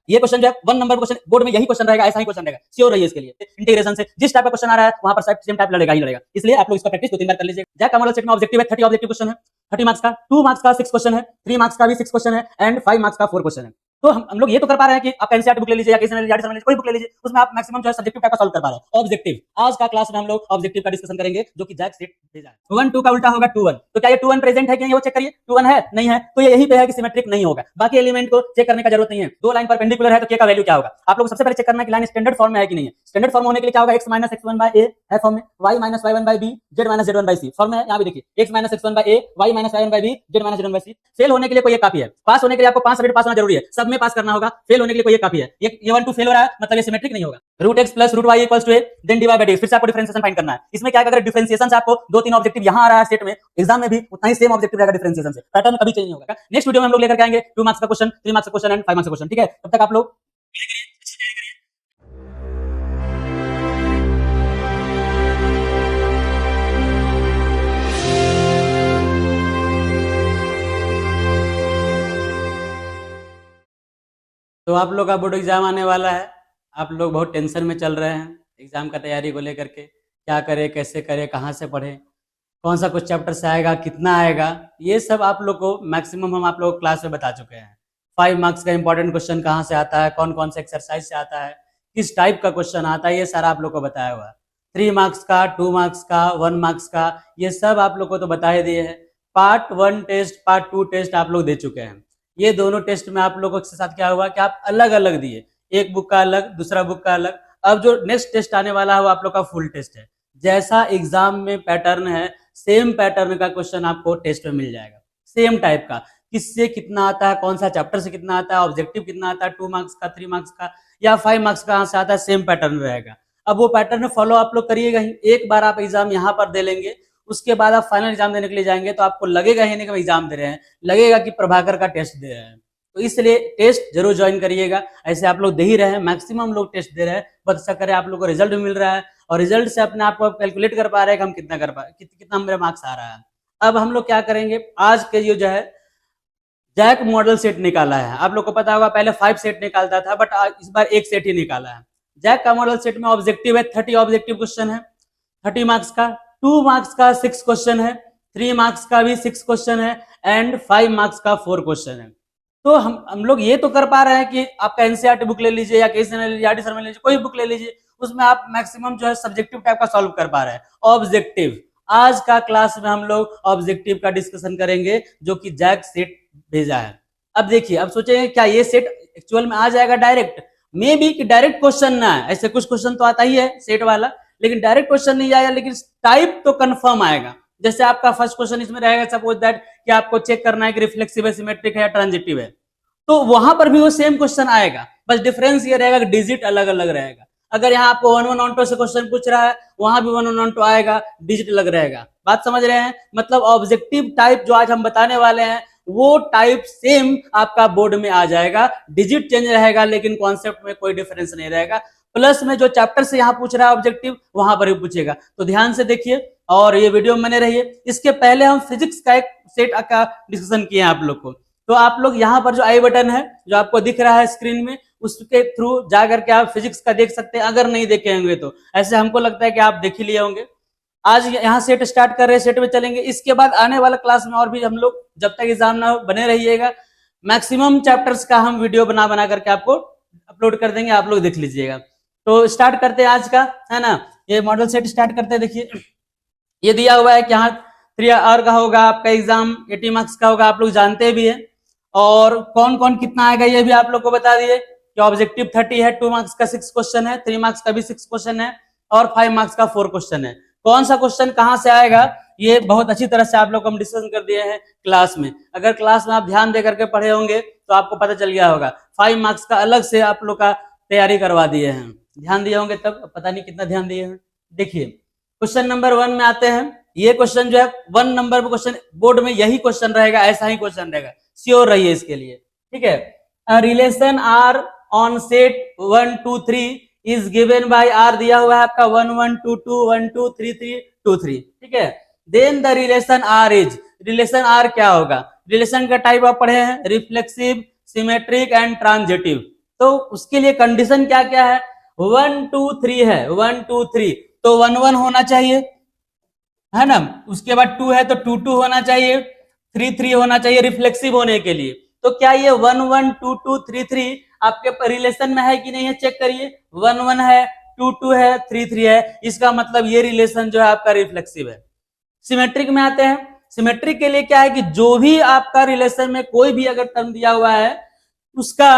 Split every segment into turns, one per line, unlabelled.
ये क्वेश्चन जो है 1 नंबर क्वेश्चन बोर्ड में यही क्वेश्चन रहेगा, ऐसा ही क्वेश्चन रहेगा, श्योर रहिए इसके लिए। इंटीग्रेशन से जिस टाइप का क्वेश्चन आ रहा है वहां पर सेम टाइप लड़ेगा ही लड़ेगा, इसलिए आप लोग इसका प्रैक्टिस 2-3 बार कर लीजिए। जैक का मॉडल सेट में ऑब्जेक्टिव है 30 ऑब्जेक्टिव क्वेश्चन है, 30 मार्क्स का, 2 मार्क्स का 6 क्वेश्चन है, 3 मार्क्स का भी 6 क्वेश्चन है एंड 5 मार्क्स का 4 क्वेश्चन है। तो हम लोग ये तो कर पा रहे हैं कि आप एनसीईआरटी बुक ले लीजिए या किसी ने कोई बुक ले लीजिए, उसमें आप मैक्सिमम जो है सब्जेक्टिव टाइप का सॉल्व कर पा रहे हैं। ऑब्जेक्टिव आज का क्लास में हम लोग ऑब्जेक्टिव का डिस्कशन करेंगे जो कि जैक सेट भेजा है। 1 2 का उल्टा होगा 2 1। तो क्या ये 2 1 प्रेजेंट है कि नहीं वो चेक करिए। 2 1 है नहीं है तो ये यही पे है कि सिमेट्रिक नहीं होगा, बाकी एलिमेंट को चेक करने का जरूरत नहीं है। दो लाइन परपेंडिकुलर है तो के का वैल्यू क्या होगा, आप लोग सबसे पहले चेक करना है कि लाइन स्टैंडर्ड फॉर्म में है कि नहीं है। स्टैंडर्ड फॉर्म होने के लिए क्या होगा, x - x1/a है फॉर्म में, y - y1/b z - z1/c form में है। यहां भी देखिए x - x1/a y - y1/b z - z1/c। Fail होने के लिए कोई एक काफी है, पास होने के लिए आपको 5 सब्जेक्ट पास होना जरूरी है, सब में पास करना होगा। फेल होने के लिए कोई एक काफी है। ये 1 2 फेल हो रहा है मतलब ये सिमेट्रिक नहीं होगा। √x + √y = a then divide by dx, फिर से आपको डिफरेंशिएशन फाइंड करना है। इसमें क्या है, अगर डिफरेंशिएशन से आपको 2-3 ऑब्जेक्टिव यहां आ रहा है सेट में, एग्जाम में भी उतना ही सेम ऑब्जेक्टिव रहेगा डिफरेंशिएशन से, पैटर्न कभी चेंज नहीं होगा। नेक्स्ट वीडियो में हम लोग लेकर के आएंगे 2 मार्क्स का क्वेश्चन, 3 मार्क्स का क्वेश्चन एंड 5 मार्क्स का क्वेश्चन, ठीक है। तब तक आप लोग तो आप लोग का बोर्ड एग्जाम आने वाला है, आप लोग बहुत टेंशन में चल रहे हैं एग्जाम का तैयारी को लेकर के, क्या करें कैसे करें कहाँ से पढ़ें, कौन सा कुछ चैप्टर से आएगा कितना आएगा, ये सब आप लोग को मैक्सिमम हम आप लोग क्लास में बता चुके हैं। 5 मार्क्स का इंपॉर्टेंट क्वेश्चन कहाँ से आता है, कौन कौन से एक्सरसाइज से आता है, किस टाइप का क्वेश्चन आता है, ये सारा आप लोग को बताया हुआ है। 3 मार्क्स का, 2 मार्क्स का, 1 मार्क्स का, ये सब आप लोग को तो बता ही दिए हैं। पार्ट 1 टेस्ट, पार्ट 2 टेस्ट आप लोग दे चुके हैं। ये दोनों टेस्ट में आप लोगों के साथ क्या हुआ कि आप अलग अलग दिए, एक बुक का अलग, दूसरा बुक का अलग। अब जो नेक्स्ट टेस्ट आने वाला है वो आप लोग का फुल टेस्ट है। जैसा एग्जाम में पैटर्न है सेम पैटर्न का क्वेश्चन आपको टेस्ट में मिल जाएगा, सेम टाइप का, किससे कितना आता है, कौन सा चैप्टर से कितना आता है, ऑब्जेक्टिव कितना आता है, 2 मार्क्स का, 3 मार्क्स का या 5 मार्क्स कहाँ से आता है, सेम पैटर्न रहेगा। अब वो पैटर्न फॉलो आप लोग करिएगा ही। एक बार आप एग्जाम यहाँ पर दे लेंगे, उसके बाद आप फाइनल एग्जाम देने के लिए जाएंगे तो आपको लगेगा ही नहीं कि एग्जाम दे रहे हैं, लगेगा कि प्रभाकर का टेस्ट दे रहे हैं। तो इसलिए टेस्ट जरूर ज्वाइन करिएगा। ऐसे आप लोग दे ही रहे हैं, मैक्सिमम लोग टेस्ट दे रहे हैं, बहुत अच्छा करें, आप लोग को रिजल्ट भी मिल रहा है और रिजल्ट से अपने आप को कैलकुलेट कर पा रहे हैं कि हम कितना कर पा कितना मेरा मार्क्स आ रहा है। अब हम लोग क्या करेंगे, आज के जो है जैक मॉडल सेट निकाला है, आप लोग को पता होगा पहले 5 सेट निकालता था बट इस बार 1 सेट ही निकाला है। जैक का मॉडल सेट में ऑब्जेक्टिव है 30 ऑब्जेक्टिव क्वेश्चन है, 30 मार्क्स का, 2 मार्क्स का 6 क्वेश्चन है, 3 मार्क्स का भी 6 क्वेश्चन है एंड 5 मार्क्स का 4 क्वेश्चन है। तो हम लोग ये तो कर पा रहे हैं कि आपका एनसीईआरटी बुक ले लीजिए या किसी ने लीजिए, सर में लीजिए, कोई बुक ले लीजिए, उसमें आप मैक्सिमम जो है सब्जेक्टिव टाइप का सॉल्व कर पा रहे हैं। ऑब्जेक्टिव आज का क्लास में हम लोग ऑब्जेक्टिव का डिस्कशन करेंगे जो कि जैक सेट भेजा है। अब देखिए, अब सोचेंगे क्या ये सेट एक्चुअल में आ जाएगा डायरेक्ट, मे बी कि डायरेक्ट क्वेश्चन ना है, ऐसे कुछ क्वेश्चन तो आता ही है सेट वाला, लेकिन डायरेक्ट क्वेश्चन नहीं आएगा, लेकिन टाइप तो कंफर्म आएगा। जैसे आपका फर्स्ट क्वेश्चन इसमें रहेगा, सपोज दैट कि आपको चेक करना है कि रिफ्लेक्सिव है, सिमेट्रिक है या ट्रांजिटिव है, तो वहां पर भी वो सेम क्वेश्चन आएगा, बस डिफरेंस ये रहेगा कि डिजिट अलग अलग रहेगा। अगर यहाँ आपको 1 1 ऑन 2 से क्वेश्चन पूछ रहा है, वहां भी 1 1 ऑन 2 आएगा, डिजिट अलग रहेगा। बात समझ रहे हैं, मतलब ऑब्जेक्टिव टाइप जो आज हम बताने वाले हैं वो टाइप सेम आपका बोर्ड में आ जाएगा, डिजिट चेंज रहेगा लेकिन कॉन्सेप्ट में कोई डिफरेंस नहीं रहेगा। प्लस में जो चैप्टर से यहाँ पूछ रहा है ऑब्जेक्टिव वहां पर भी पूछेगा, तो ध्यान से देखिए और ये वीडियो में बने रहिए। इसके पहले हम फिजिक्स का एक सेट का डिस्कशन किए आप लोग को, तो आप लोग यहाँ पर जो आई बटन है जो आपको दिख रहा है स्क्रीन में, उसके थ्रू जाकर के आप फिजिक्स का देख सकते हैं। अगर नहीं देखे होंगे तो ऐसे हमको लगता है कि आप देख ही लिए होंगे। आज यहाँ सेट स्टार्ट कर रहे हैं, सेट में चलेंगे। इसके बाद आने वाला क्लास में और भी हम लोग जब तक एग्जाम ना बने रहिएगा, मैक्सिमम चैप्टर्स का हम वीडियो बना बना करके आपको अपलोड कर देंगे, आप लोग देख लीजिएगा। तो स्टार्ट करते हैं आज का, है ना। ये मॉडल सेट स्टार्ट करते हैं। देखिए ये दिया हुआ है कि यहाँ 3 आवर का होगा आपका एग्जाम, 80 मार्क्स का होगा, आप लोग जानते भी है। और कौन कौन कितना आएगा ये भी आप लोग को बता दिए कि ऑब्जेक्टिव 30 है, 2 मार्क्स का 6 क्वेश्चन है, 3 मार्क्स का भी 6 क्वेश्चन है और 5 मार्क्स का 4 क्वेश्चन है। कौन सा क्वेश्चन कहां से आएगा ये बहुत अच्छी तरह से आप लोग को हम डिस्कशन कर दिए हैं क्लास में। अगर क्लास में आप ध्यान दे करके पढ़े होंगे तो आपको पता चल गया होगा। 5 मार्क्स का अलग से आप लोग का तैयारी करवा दिए हैं, ध्यान दिए होंगे तब, पता नहीं कितना ध्यान दिए हैं। देखिए क्वेश्चन नंबर 1 में आते हैं। ये क्वेश्चन जो है 1 नंबर पर क्वेश्चन, बोर्ड में यही क्वेश्चन रहेगा, ऐसा ही क्वेश्चन रहेगा, श्योर रहिए इसके लिए, ठीक है। Relation R on set 1 2 3 is given by R, दिया हुआ है आपका 1 1 2 2 1 2 3 3 2 3, ठीक है। Then the relation R is, relation R क्या होगा, रिलेशन का टाइप आप पढ़े हैं, रिफ्लेक्सिव, सिमेट्रिक एंड ट्रांजिटिव। तो उसके लिए कंडीशन क्या क्या है, 1 2 3 है, 1 2 3, तो 1 1 होना चाहिए, है ना। उसके बाद 2 है तो 2 2 होना चाहिए, 3 3 होना चाहिए रिफ्लेक्सिव होने के लिए। तो क्या ये 1 1 2 2 3 3 आपके रिलेशन में है कि नहीं है, चेक करिए। 1 1 है, 2 2 है, 3 3 है, इसका मतलब ये रिलेशन जो है आपका रिफ्लेक्सिव है। सिमेट्रिक में आते हैं। सिमेट्रिक के लिए क्या है कि जो भी आपका रिलेशन में कोई भी अगर टर्म दिया हुआ है उसका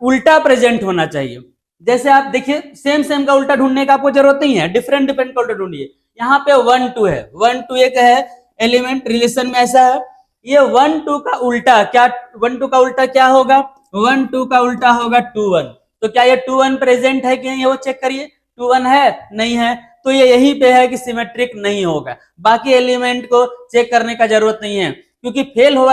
उल्टा प्रेजेंट होना चाहिए। जैसे आप देखिए सेम सेम का उल्टा ढूंढने का आपको जरूरत नहीं है, डिफरेंट डिफरेंट का उल्टा ढूंढिए। यहाँ पे 1 2 है, 1 2 एक है एलिमेंट रिलेशन में ऐसा है, ये 1 2 का उल्टा क्या, 1 2 का उल्टा क्या होगा, 1 2 का उल्टा होगा 2 1। तो क्या ये 2 1 प्रेजेंट है कि नहीं, वो चेक करिए। 2 1 है, नहीं है, तो ये यहीं पे है कि सिमेट्रिक नहीं होगा। बाकी एलिमेंट को चेक करने का जरूरत नहीं है, क्योंकि फेल हो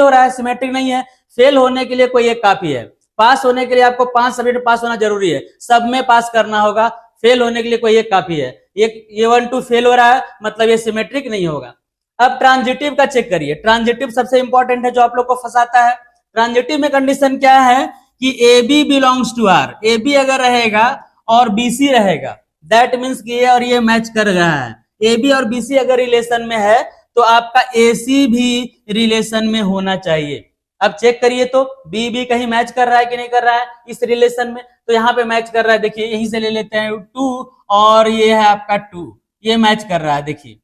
रहा है, सिमेट्रिक नहीं है। फेल होने के लिए कोई एक काफी है, पास होने के लिए आपको 5 सब्जेक्ट पास होना जरूरी है, सब में पास करना होगा। फेल होने के लिए कोई एक काफी है, ये 1 2 फेल हो रहा है मतलब ये सिमेट्रिक नहीं होगा। अब ट्रांजिटिव का चेक करिए। ट्रांजिटिव सबसे इंपॉर्टेंट है, जो आप लोग को फंसाता है। ट्रांजिटिव में कंडीशन क्या है कि A B belongs to R, A B अगर रहेगा और बी सी रहेगा, दैट मीन्स कि ये और ये मैच कर रहा है। ए बी और बी सी अगर रिलेशन में है तो आपका ए सी भी रिलेशन में होना चाहिए। अब चेक करिए तो बी बी कहीं मैच कर रहा है कि नहीं कर रहा है इस रिलेशन में, तो यहाँ पे मैच कर रहा है। देखिए यहीं से ले लेते हैं 2 और ये है आपका 2, ये मैच कर रहा है। देखिए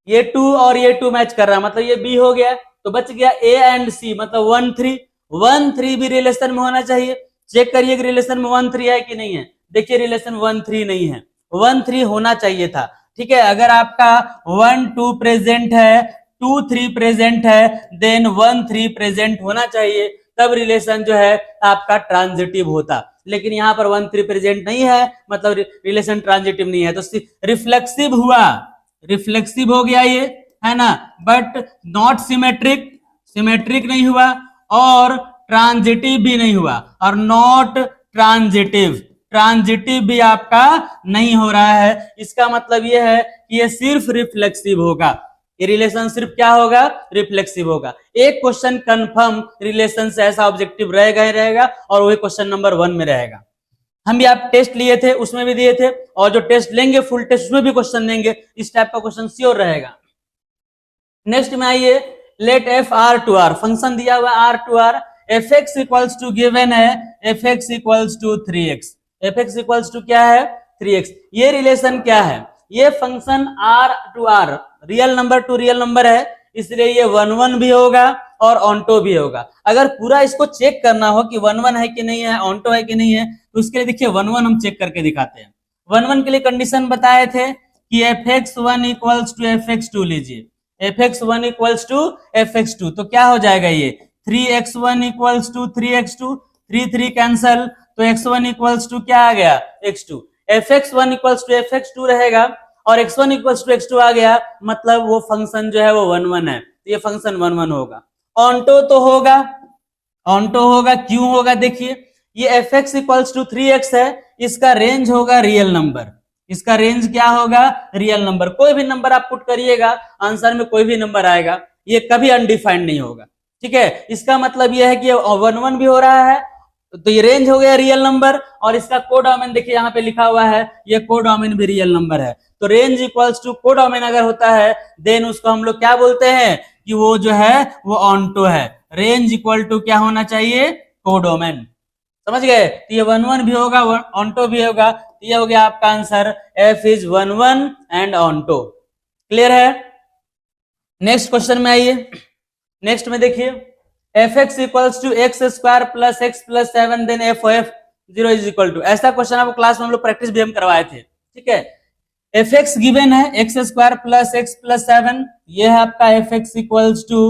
ये 2 और ये 2 मैच कर रहा है, मतलब ये बी हो गया, तो बच गया ए एंड सी, मतलब 1 3। 1 3 भी रिलेशन में होना चाहिए। चेक करिए कि रिलेशन में 1 3 है कि नहीं है। देखिए रिलेशन 1 3 नहीं है, 1 3 होना चाहिए था। ठीक है, अगर आपका 1 2 प्रेजेंट है, 2 3 प्रेजेंट है, देन 1 3 प्रेजेंट होना चाहिए, तब रिलेशन जो है आपका ट्रांजिटिव होता। लेकिन यहाँ पर 1 3 प्रेजेंट नहीं है, मतलब रिलेशन ट्रांजिटिव नहीं है, तो रिफ्लेक्सिव हुआ, रिफ्लेक्सिव हो गया ये, है ना, बट नॉट सिमेट्रिक, सिमेट्रिक नहीं हुआ और ट्रांजिटिव भी नहीं हुआ, और नॉट ट्रांजिटिव, ट्रांजिटिव भी आपका नहीं हो रहा है। इसका मतलब यह है कि ये सिर्फ रिफ्लेक्सिव होगा, ये रिलेशन सिर्फ क्या होगा, रिफ्लेक्सिव होगा। एक क्वेश्चन कंफर्म रिलेशन से ऐसा ऑब्जेक्टिव रहेगा ही रहेगा, और वही क्वेश्चन नंबर 1 में रहेगा। हम भी आप टेस्ट लिए थे, उसमें भी दिए थे, और जो टेस्ट लेंगे फुल टेस्ट उसमें भी क्वेश्चन देंगे, इस टाइप का क्वेश्चन श्योर रहेगा। नेक्स्ट में आइए, let f R to R, function दिया हुआ R to R, f x equals to given है f x equals to 3x, f x equals to क्या है 3x। ये रिलेशन क्या है, ये function R to R, real number to real number है, इसलिए ये 1 1 भी होगा और ऑन्टो भी होगा। अगर पूरा इसको चेक करना हो कि 1 1 है कि नहीं है, ऑन्टो है कि नहीं है, तो इसके लिए देखिए 1 1 हम चेक करके दिखाते हैं। 1 1 के लिए कंडीशन बताए थे कि F X 1 equals to F X 2 लीजिए, F X 1 equals to F X 2, तो क्या हो जाएगा ये 3x1 equals to 3x2, 3 3 cancel, तो x1 इक्वल्स टू क्या आ गया x2, fx1 equals to fx2 रहेगा और x1 इक्वल्स टू x2 आ गया, मतलब वो फंक्शन जो है वो 1 1 है, तो ये फंक्शन 1 1 होगा। ऑन्टो तो होगा, ऑन्टो होगा, क्यों होगा, देखिए ये fx इक्वल्स टू 3x है, इसका रेंज होगा रियल नंबर, इसका रेंज क्या होगा रियल नंबर। कोई भी नंबर आप पुट करिएगा आंसर में कोई भी नंबर आएगा, ये कभी अनडिफाइंड नहीं होगा। ठीक है, इसका मतलब यह है कि 1 1 भी हो रहा है, तो ये रेंज हो गया रियल नंबर, और इसका कोडोमेन देखिए यहाँ पे लिखा हुआ है, ये कोडोमेन भी रियल नंबर है। तो रेंज इक्वल्स टू कोडोमेन अगर होता है देन उसको हम लोग क्या बोलते हैं कि वो जो है वो ऑन्टो है। रेंज इक्वल टू क्या होना चाहिए, कोडोमेन, समझ गए। तो ये 1 1 भी होगा, ऑन्टो भी होगा, ये हो गया आपका answer, f is 1 1 and onto. Clear है। नेक्स्ट क्वेश्चन में आइए, नेक्स्ट में देखिए f x equals to x square plus x plus 7 then f f 0 is equal to, ऐसा क्वेश्चन आपको क्लास में हम लोग प्रैक्टिस भी हम करवाए थे। ठीक है, एफ एक्स गिवन है x square plus x plus 7, ये है आपका f x equals to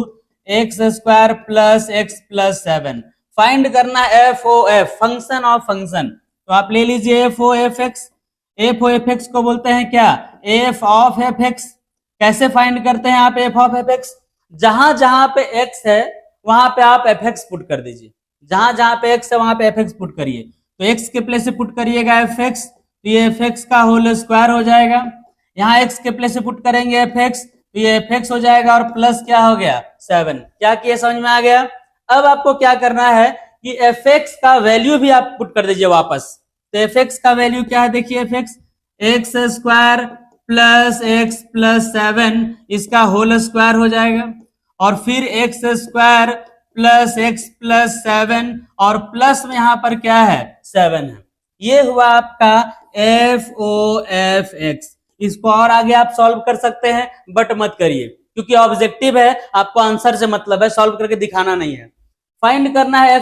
x square plus x plus 7। Find करना f o f, function of function, तो आप ले लीजिए f o f x, f o f x को बोलते हैं क्या, एफ ऑफ एफ एक्स। कैसे फाइंड करते हैं आप एफ ऑफ एफ एक्स, जहां जहां पे एक्स है वहां पे आप एफ एक्स पुट कर दीजिए, जहां जहां पे एक्स है वहां पे एफ एक्स पुट करिए। तो एक्स के प्लेस से पुट करिएगा एफ एक्स, तो ये एफ एक्स का होल स्क्वायर हो जाएगा। यहाँ एक्स के प्लेस से पुट करेंगे एफ एक्स, तो ये एफ एक्स हो जाएगा, और प्लस क्या हो गया 7। क्या किया, समझ में आ गया। अब आपको क्या करना है कि एफ एक्स का वैल्यू भी आप पुट कर दीजिए वापस। तो एफ एक्स का वैल्यू क्या है, देखिए f x x square plus x plus 7 इसका होल स्क्वायर हो जाएगा, और फिर x square plus x plus 7 और प्लस में यहां पर क्या है 7 है। ये हुआ आपका एफ ओ एफ एक्स। इसको और आगे आप सॉल्व कर सकते हैं, बट मत करिए क्योंकि ऑब्जेक्टिव है, आपको आंसर से मतलब है, सॉल्व करके दिखाना नहीं है। फाइंड करना है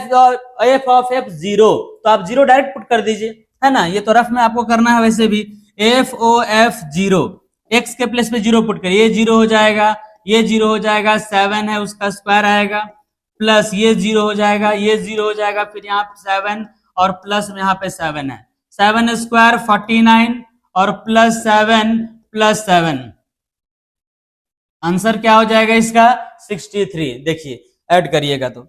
एफ ऑफ एफ जीरो, तो आप जीरो डायरेक्ट पुट कर दीजिए, है ना। ये तो रफ में आपको करना है, वैसे भी f o f zero, x के प्लेस पे जीरो पुट करिए, ये जीरो हो जाएगा, ये जीरो हो जाएगा, 7 है उसका स्क्वायर आएगा, प्लस ये जीरो हो जाएगा, ये जीरो हो जाएगा, फिर यहाँ 7 और प्लस में यहाँ पे 7 है, 7 स्क्वायर 49 और प्लस 7 प्लस 7, आंसर क्या हो जाएगा इसका 63। देखिए ऐड करिएगा तो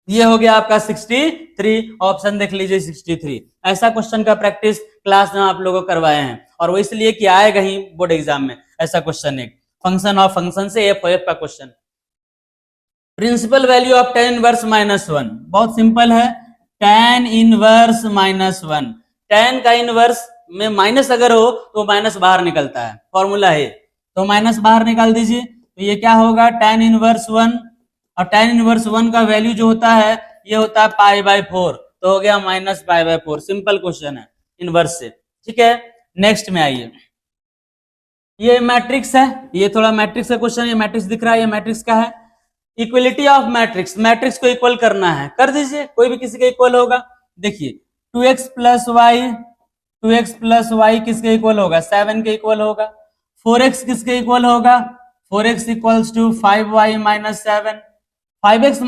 ये हो गया आपका 63, ऑप्शन देख लीजिए 63। ऐसा क्वेश्चन का प्रैक्टिस क्लास में आप लोगों को करवाए हैं, और वो इसलिए कि आएगा ही बोर्ड एग्जाम में ऐसा क्वेश्चन, एक फंक्शन ऑफ फंक्शन से एफ का question. Principal value of tan inverse -1, बहुत सिंपल है, tan इनवर्स -1, tan का इनवर्स में माइनस अगर हो तो माइनस बाहर निकलता है, फॉर्मूला है, तो माइनस बाहर निकाल दीजिए, तो ये क्या होगा tan इनवर्स 1, और tan इनवर्स 1 का वैल्यू जो होता है ये होता है π/4, तो हो गया -π/4। सिंपल क्वेश्चन है इनवर्स से, ठीक है। नेक्स्ट में आइए, ये मैट्रिक्स है, ये थोड़ा मैट्रिक्स का क्वेश्चन, ये मैट्रिक्स दिख रहा है, ये मैट्रिक्स का है। इक्वलिटी ऑफ मैट्रिक्स, मैट्रिक्स को इक्वल करना है, कर दीजिए, कोई भी किसी का इक्वल होगा। देखिए 2x प्लस वाई किसके इक्वल होगा, 7 के इक्वल होगा। 4x किसके इक्वल होगा, 4x equals to 5y minus 7। 5x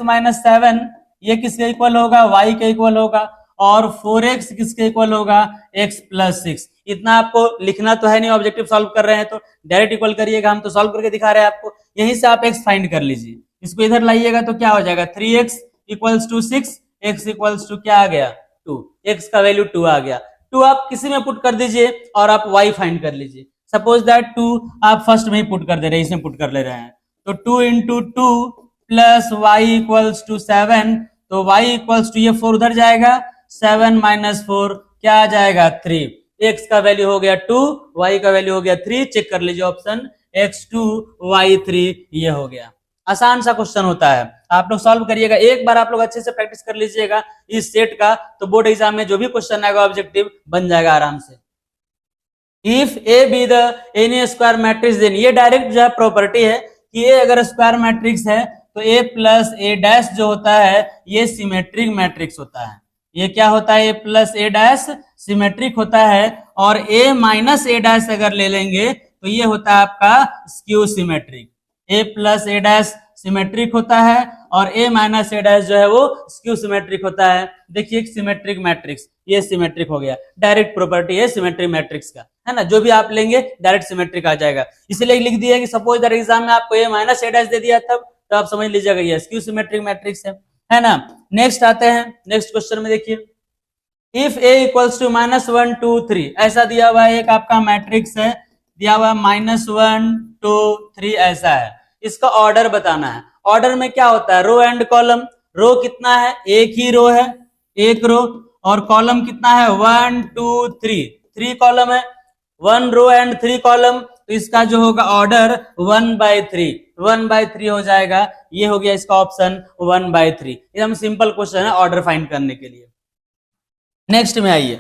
minus 7 ये किसके इक्वल होगा, y के इक्वल होगा, और 4x किसके इक्वल होगा, x प्लस 6। इतना आपको लिखना तो है नहीं, ऑब्जेक्टिव सॉल्व कर रहे हैं तो डायरेक्ट इक्वल करिएगा, हम तो सॉल्व करके दिखा रहे हैं आपको। यहीं से आप x फाइंड कर लीजिए, इसको इधर लाइएगा तो क्या हो जाएगा, 3x equals to 6, x equals to क्या आ गया 2, x का वैल्यू 2 आ गया। 2 आप किसी में पुट कर दीजिए और आप y फाइंड कर लीजिए। सपोज दैट 2 आप फर्स्ट में ही पुट कर दे रहे हैं, इसमें पुट कर ले रहे हैं, तो 2 into 2 plus y equals to 7, तो y इक्वल्स टू ये 4 उधर जाएगा, 7 माइनस 4 क्या आ जाएगा 3। x का वैल्यू हो गया 2, y का वैल्यू हो गया 3, चेक कर लीजिए ऑप्शन x2 y3, ये हो गया। आसान सा क्वेश्चन होता है, आप लोग सॉल्व करिएगा, एक बार आप लोग अच्छे से प्रैक्टिस कर लीजिएगा इस सेट का, तो बोर्ड एग्जाम में जो भी क्वेश्चन आएगा ऑब्जेक्टिव बन जाएगा आराम से। If A be the any square matrix, then ये डायरेक्ट जो है प्रॉपर्टी है कि ए अगर स्क्वायर मैट्रिक्स है तो ए प्लस ए डैश जो होता है ये सिमेट्रिक मैट्रिक्स होता है। ये क्या होता है, ए प्लस ए डैश सिमेट्रिक होता है, और ए माइनस ए डैश अगर ले लेंगे तो ये होता है आपका स्क्यू सिमेट्रिक। ए प्लस ए डैश सिमेट्रिक होता है और ए माइनस ए डैश जो है वो स्क्यू सिमेट्रिक होता है। देखिए सिमेट्रिक मैट्रिक्स, ये सिमेट्रिक हो गया, डायरेक्ट प्रॉपर्टी है सिमेट्रिक मैट्रिक्स का, है ना, जो भी आप लेंगे डायरेक्ट सिमेट्रिक आ जाएगा। इसलिए लिख दिया कि सपोज दैट एग्जाम में आपको ए माइनस ए डैश दे दिया तब, तो आप समझ लीजिएगा ये स्क्यू सिमेट्रिक मैट्रिक्स है ना। नेक्स्ट आते हैं, नेक्स्ट क्वेश्चन में देखिए, इफ ए इक्वल्स टू -1 2 3, ऐसा दिया हुआ है, एक आपका मैट्रिक्स है दिया हुआ -1 2 3 ऐसा है, इसका ऑर्डर बताना है। ऑर्डर में क्या होता है, रो एंड कॉलम। रो कितना है, एक ही रो है, एक रो, और कॉलम कितना है 1 2 3, 3 कॉलम है, 1 रो एंड 3 कॉलम, तो इसका जो होगा ऑर्डर 1/3 हो जाएगा। ये हो गया इसका ऑप्शन 1/3। एकदम सिंपल क्वेश्चन है ऑर्डर फाइंड करने के लिए। नेक्स्ट में आइए,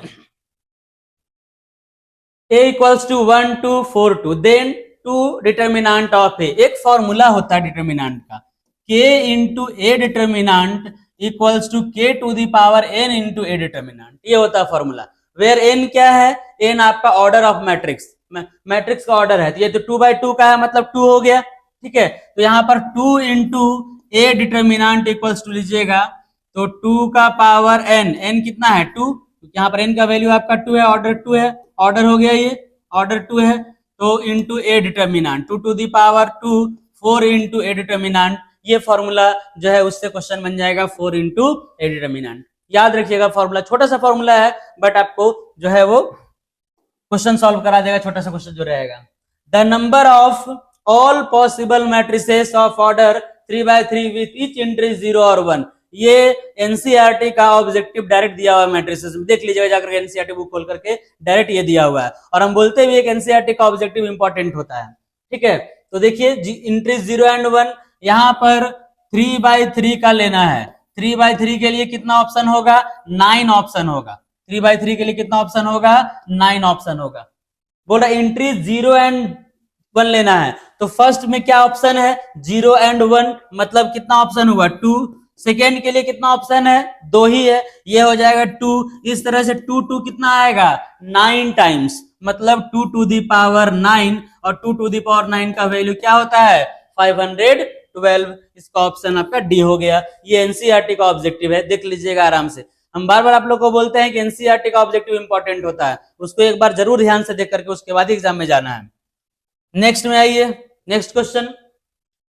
a equals to 1 2 4 2, then two determinant of A, एक फॉर्मूला होता है डिटर्मिनांट का, k into A determinant equals to k to the power n into A determinant, ये होता है फॉर्मूला। वेयर n क्या है, n आपका ऑर्डर ऑफ मैट्रिक्स, मैट्रिक्स का ऑर्डर है, तो ये तो 2/2 का है, मतलब 2 हो गया, ठीक है। तो यहाँ पर 2 into A determinant equals to लीजिएगा, तो 2 का पावर n कितना है 2, यहाँ पर n का वैल्यू आपका 2 है, ऑर्डर 2 है, ऑर्डर हो गया, ये ऑर्डर 2 है, तो into A determinant 2 to the power 2 4 into A determinant, ये फॉर्मूला जो है उससे क्वेश्चन बन जाएगा 4 इंटू ए डिटर्मिनांट। याद रखिएगा फॉर्मूला, छोटा सा फॉर्मूला है बट आपको जो है वो क्वेश्चन सॉल्व करा देगा, छोटा सा क्वेश्चन जो रहेगा। The number of all possible matrices of order 3/3 with each entry 0 और 1। ये एनसीईआरटी का ऑब्जेक्टिव डायरेक्ट दिया हुआ है मैट्रिसेस में, देख लीजिएगा जाकर एनसीईआरटी बुक खोल करके, डायरेक्ट ये दिया हुआ है। और हम बोलते भी एक एनसीईआरटी का ऑब्जेक्टिव इंपॉर्टेंट होता है, ठीक है। तो देखिए एंट्री 0 एंड 1, यहाँ पर 3/3 का लेना है। 3/3 के लिए कितना ऑप्शन होगा? 9 ऑप्शन होगा। 3/3 के लिए कितना ऑप्शन होगा? 9 ऑप्शन होगा। बोल रहा एंट्री 0 एंड 1 लेना है, तो फर्स्ट में क्या ऑप्शन है? 0 एंड 1, मतलब कितना ऑप्शन हुआ? 2। सेकेंड के लिए कितना ऑप्शन है? 2 ही है, ये हो जाएगा 2। इस तरह से 2 2 कितना आएगा? 9 टाइम्स, मतलब 2 टू दी पावर 9, और 2 टू दी पावर 9 का वैल्यू क्या होता है? 512। इसका ऑप्शन आपका डी हो गया। ये एनसीईआरटी का ऑब्जेक्टिव है, देख लीजिएगा आराम से। हम बार बार आप लोग को बोलते हैं कि एनसीईआरटी का ऑब्जेक्टिव इंपॉर्टेंट होता है, उसको एक बार जरूर ध्यान से देख करके उसके बाद एग्जाम में जाना है। नेक्स्ट में आइए, नेक्स्ट क्वेश्चन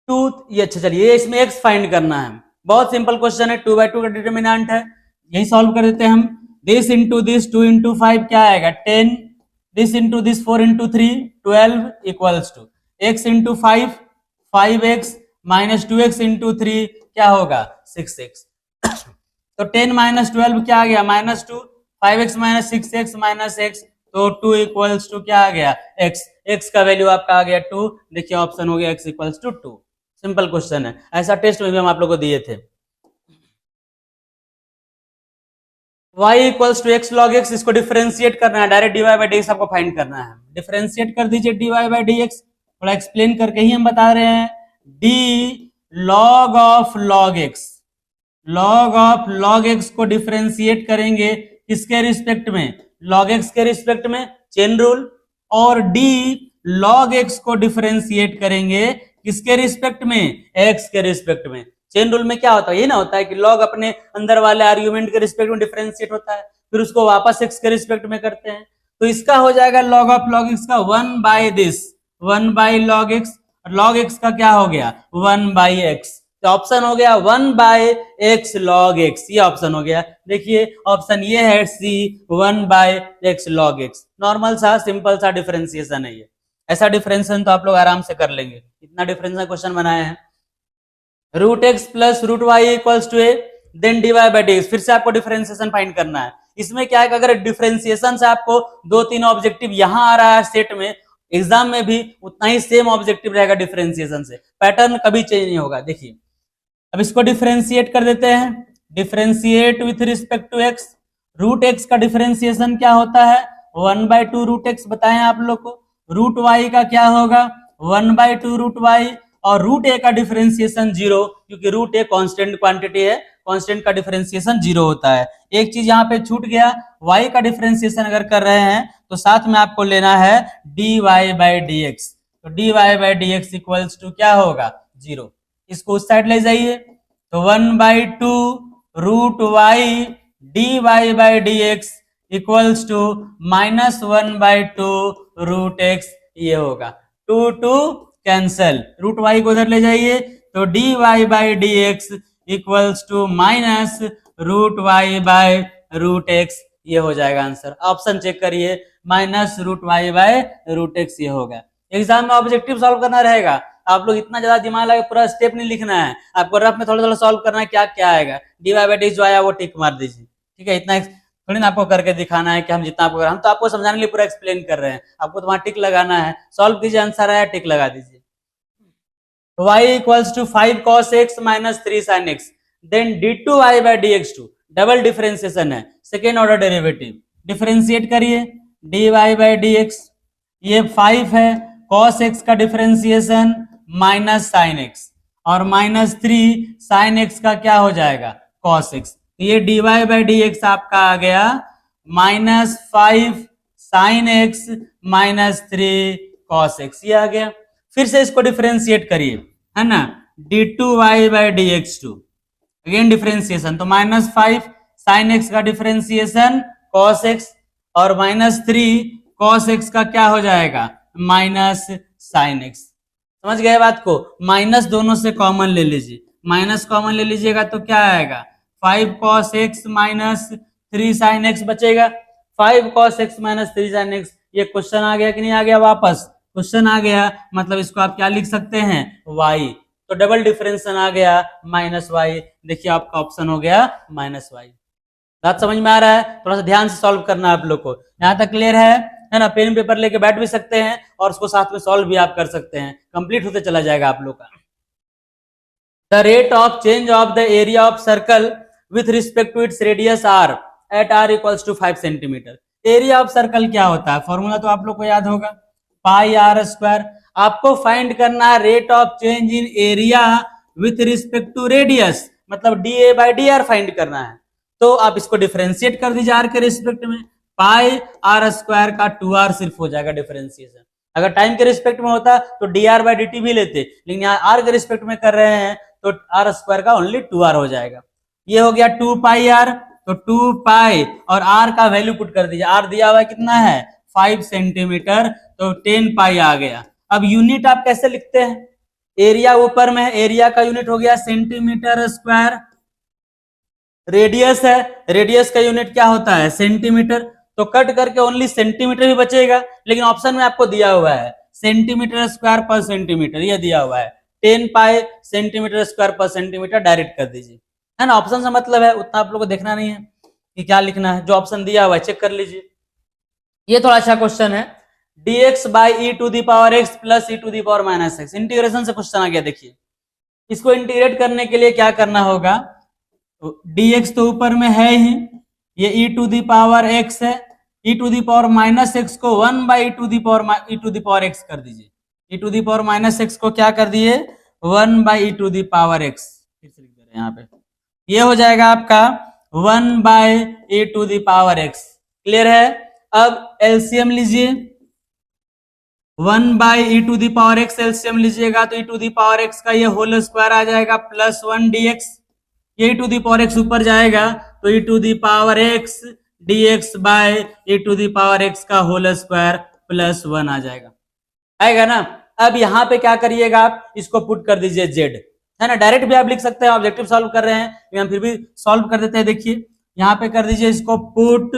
2, ये अच्छा चलिए, इसमें एक्स फाइंड करना है। बहुत सिंपल क्वेश्चन है, 2/2 का डिटरमिनेंट है, यही सॉल्व कर देते हैं हम। दिस इंटू दिस 2 इंटू 5 क्या आएगा? 10। This into this 4 into 3 12 equals to x into 5 5x minus 2x into 3 क्या होगा? 6x। तो 10 माइनस 12 क्या आ गया? -2। 5x minus 6x minus x, तो 2 इक्वल्स टू क्या आ गया? x। x का वैल्यू आपका आ गया 2। देखिए ऑप्शन हो गया x equals to 2। Simple question है, ऐसा टेस्ट में भी हम आप लोग को दिए थे। y equals to x log x, इसको डिफरेंशिएट करना है, डायरेक्ट dy बाई dx आपको फाइंड करना है। डिफरेंशिएट कर दीजिए dy बाई dx, थोड़ा एक्सप्लेन करके ही हम बता रहे हैं। d log of log x, log of log x को डिफरेंशिएट करेंगे किसके रिस्पेक्ट में? log x के रिस्पेक्ट में, चेन रूल। और d log x को डिफरेंशिएट करेंगे किसके रिस्पेक्ट में? x के रिस्पेक्ट में। चेन रूल में क्या होता है? ये ना होता है कि log अपने अंदर वाले आर्ग्यूमेंट के रिस्पेक्ट में डिफरेंशिएट होता है, फिर उसको वापस x के रिस्पेक्ट में करते हैं। तो इसका हो जाएगा log ऑफ log x का 1 by this, 1 by log x, और log x का क्या हो गया? 1 बाई x। तो ऑप्शन हो गया 1 बाई x log x, ये ऑप्शन हो गया। देखिए ऑप्शन ये है सी, 1 by x log x। Normal सा सिंपल सा डिफरेंशिएशन है ये, ऐसा डिफरेंशिएशन तो आप लोग आराम से कर लेंगे। इतना डिफरेंशिएशन क्वेश्चन बनाए हैं। Root x plus root y equals to a, then dy by dx, फिर से आपको डिफरेंशिएशन फाइंड करना है। इसमें क्या है कि अगर डिफरेंशिएशन से आपको 2-3 ऑब्जेक्टिव यहां आ रहा है सेट में, एग्जाम में भी उतना ही सेम ऑब्जेक्टिव रहेगा डिफरेंशिएशन से, पैटर्न कभी चेंज नहीं होगा। देखिए अब इसको डिफरेंशिएट कर देते हैं, differentiate with respect to x. Root x का डिफरेंशिएशन क्या होता है? 1/2 रूट एक्स बताएं आप लोग को। रूट वाई का क्या होगा? 1/2 रूट वाई, और रूट ए का डिफरेंशिएशन 0, क्योंकि रूट ए कांस्टेंट क्वांटिटी है, कांस्टेंट का डिफरेंशिएशन 0 होता है। एक चीज यहाँ पे छूट गया, y का डिफरेंशिएशन अगर कर रहे हैं तो साथ में आपको लेना है dy बाई dx। तो dy by dx equals to क्या होगा? 0। इसको उस साइड ले जाइए, तो 1/2 root y dy by dx equals to -1/2 root x, ये होगा। 2 कैंसल, रूट वाई को उधर ले जाइए, तो dy by dx equals to minus root y by root x, ये हो जाएगा आंसर। ऑप्शन चेक करिए, minus root y by root x, ये होगा। एग्जाम में ऑब्जेक्टिव सॉल्व करना रहेगा, आप लोग इतना ज्यादा दिमाग लगा पूरा स्टेप नहीं लिखना है, आपको रफ में थोड़ा थोड़ा सॉल्व करना है, क्या क्या आएगा। dy बाई dx जो आया वो टिक मार दीजिए, ठीक है। इतना थोड़ी ना आपको करके दिखाना है कि हम जितना आपको, हम तो आपको समझाने के लिए पूरा एक्सप्लेन कर रहे हैं, आपको तो वहां टिक लगाना है। सॉल्व कीजिए, आंसर आया टिक लगा दीजिए। y equals to 5 cos x minus 3 sin x, then d2y by dx2, double differentiation है, सेकेंड ऑर्डर डेरिवेटिव। डिफरेंशिएट करिए, dy बाई dx, ये 5 है, cos x का डिफरेंशिएशन माइनस sin x, और -3 sin x का क्या हो जाएगा? cos x। ये dy बाई dx आपका आ गया -5 sin x -3 cos x, ये आ गया। फिर से इसको डिफरेंशिएट करिए, है ना, d2y by dx2, again differentiation, तो -5 sin x का डिफरेंशिएशन cos x, और -3 cos x का क्या हो जाएगा? Minus sin x। समझ गए बात को? माइनस दोनों से कॉमन ले लीजिए, माइनस कॉमन ले लीजिएगा तो क्या आएगा? 5 cos x minus 3 sin x बचेगा। 5 cos x minus 3 sin x, ये क्वेश्चन आ गया कि नहीं आ गया? वापस क्वेश्चन आ गया, मतलब इसको आप क्या लिख सकते हैं? y। तो डबल डिफरेंशिएशन आ गया -y। देखिए आपका ऑप्शन हो गया -y। बात समझ में आ रहा है? थोड़ा सा ध्यान से सॉल्व करना है आप लोग को। यहाँ तक क्लियर है ना? पेन पेपर लेके बैठ भी सकते हैं और उसको साथ में सॉल्व भी आप कर सकते हैं, कंप्लीट होते चला जाएगा आप लोग का। The rate of change of the area of circle with respect to its radius r at r equals to 5 centimetre. Area of circle क्या होता है? फॉर्मूला तो आप लोग को याद होगा, पाई आर स्क्वायर। आपको फाइंड करना है rate of change in area with respect to radius, मतलब dA by d r find करना है। तो आप इसको डिफरेंशिएट कर दीजिए आर के रिस्पेक्ट में, पाई आर स्क्वायर का 2r सिर्फ हो जाएगा डिफरेंशिएशन। अगर टाइम के रिस्पेक्ट में होता तो D R by D T भी लेते, लेकिन यहाँ आर के रिस्पेक्ट में कर रहे हैं तो आर स्क्वायर का ओनली 2r हो जाएगा। ये हो गया 2 पाई आर, तो 2 पाई और आर का वैल्यू पुट कर दीजिए। आर दिया हुआ कितना है? 5 सेंटीमीटर, तो 10 पाई आ गया। अब यूनिट आप कैसे लिखते हैं? एरिया ऊपर में है, एरिया का यूनिट हो गया सेंटीमीटर स्क्वायर। रेडियस है, रेडियस का यूनिट क्या होता है? सेंटीमीटर। तो कट करके ओनली सेंटीमीटर ही बचेगा, लेकिन ऑप्शन में आपको दिया हुआ है सेंटीमीटर स्क्वायर पर सेंटीमीटर, ये दिया हुआ है 10 पाई सेंटीमीटर स्क्वायर पर सेंटीमीटर, डायरेक्ट कर दीजिए, है ना? ऑप्शन से मतलब है, उतना आप लोग को देखना नहीं है कि क्या लिखना है, जो ऑप्शन दिया हुआ है चेक कर लीजिए। ये थोड़ा अच्छा क्वेश्चन है, dx by e to the power x plus e to the power minus x. Integration से क्वेश्चन आ गया। देखिए इसको इंटीग्रेट करने के लिए क्या करना होगा? dx तो ऊपर में है ही, ये e to the power x है, e to the power minus x को 1 by e to the power x कर दीजिए। e to the power minus x को क्या कर दिए? 1 by e to the power x। फिर से लिख दे रहे हैं यहाँ पे, ये हो जाएगा आपका 1 by e to the power x। Clear है? अब एलसीएम लीजिए, 1 by e to the power x LCM लीजिएगा तो e to the power x का ये होल स्क्वायर आ जाएगा प्लस 1 dx। ये e to the power x ऊपर जाएगा तो e to the power x dx by e to the power x का होल स्क्वायर प्लस 1 आ जाएगा, आएगा ना? अब यहाँ पे क्या करिएगा आप? इसको पुट कर दीजिए z, है ना? डायरेक्ट भी आप लिख सकते हैं, ऑब्जेक्टिव सॉल्व कर रहे हैं, हम फिर भी सॉल्व कर देते हैं। देखिए यहाँ पे कर दीजिए इसको put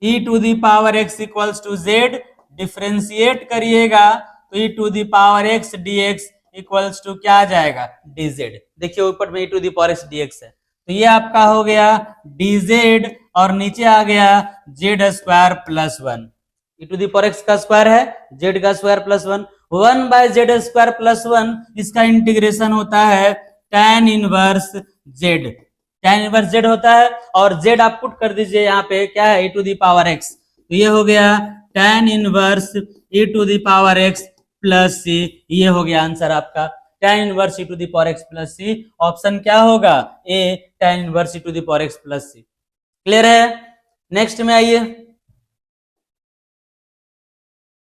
e to the power x equals to z, differentiate करिएगा तो e to the power x dx equals to क्या आ जाएगा? dz। देखिए ऊपर में e to the power x dx है, तो ये आपका हो गया dz और नीचे आ गया z square plus 1। e to the power x का स्क्वायर है, z का square plus 1, 1 by z square plus 1, इसका इंटीग्रेशन होता है tan inverse z, tan inverse z होता है, और z आप पुट कर दीजिए यहाँ पे, क्या है? e to the power x, तो ये हो गया tan inverse e to the power x plus c. ये हो गया आंसर आपका, tan inverse e to the power x plus c. Option क्या होगा? A, tan inverse e to the power x plus c. Clear है? Next में आइए,